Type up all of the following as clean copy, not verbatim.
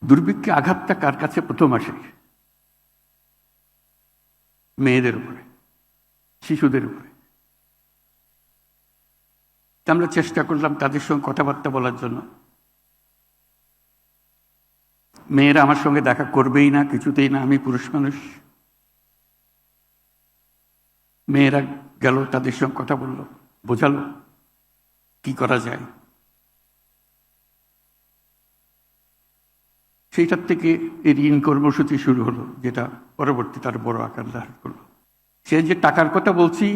দুর্ভিক্ষে আঘাতটা কার কাছে প্রথম আসে? মেয়েদের উপরে, শিশুদের উপরে। আমরা চেষ্টা করলাম তাদের সঙ্গে কথাবার্তা বলার জন্য। মেয়েরা আমার সঙ্গে দেখা করবেই না, কিছুতেই না, আমি পুরুষ মানুষ। মেয়েরা গেল, তাদের সঙ্গে কথা বলল, বোঝালো কি করা যায়। সেইটার থেকে এই ঋণ কর্মসূচি শুরু হলো, যেটা পরবর্তী তার বড় আকার ধারণ করলো। সে যে টাকার কথা বলছি,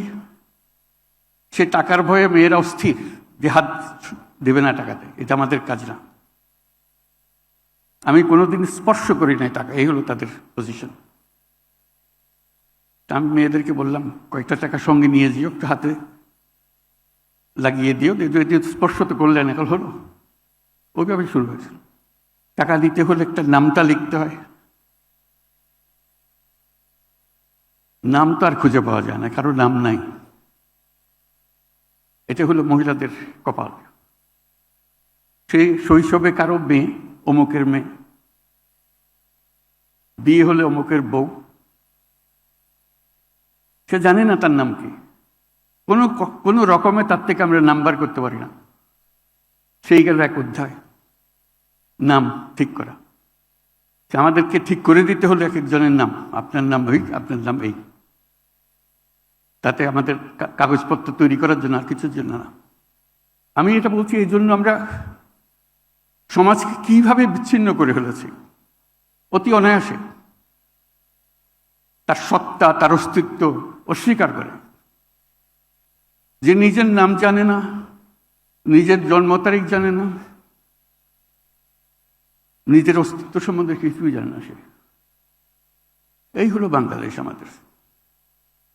সে টাকার ভয়ে মেয়েরা অস্থির যে হাত দেবে না টাকাতে, এটা আমাদের কাজ না। আমি কোনোদিন স্পর্শ করি নাই টাকা, এই হলো তাদের পজিশন। আমি মেয়েদেরকে বললাম, কয়েকটা টাকা সঙ্গে নিয়ে যেও, একটু হাতে লাগিয়ে দিও, স্পর্শ তো করলে না, হলো। ওইভাবে শুরু হয়েছিল। টাকা দিতে হলে একটা নামটা লিখতে হয়, নাম তো আর খুঁজে পাওয়া যায় না, কারো নাম নাই। এটা হলো মহিলাদের কপাল। সেই শৈশবে কারো মেয়ে, অমুকের মেয়ে, বিয়ে হলে অমুকের বউ, সে জানে না তার নাম কি। কোনো রকমে তার থেকে আমরা নাম্বার করতে পারি না। সেই গেল এক অধ্যায়, নাম ঠিক করা। আমাদেরকে ঠিক করে দিতে হলো এক একজনের নাম, আপনার নাম ওই, আপনার নাম এই। তাতে আমাদের কাগজপত্র তৈরি করার জন্য, আর কিছুর জন্য না। আমি এটা বলছি এই জন্য, আমরা সমাজকে কিভাবে বিচ্ছিন্ন করে ফেলেছি অতি অনায়াসে। তার সত্তা, তার অস্তিত্ব অস্বীকার করে। যে নিজের নাম জানে না, নিজের জন্ম তারিখ জানে না, নিজের অস্তিত্ব সম্বন্ধে কিছুই জানে না, সে। এই হলো বাংলাদেশ আমাদের।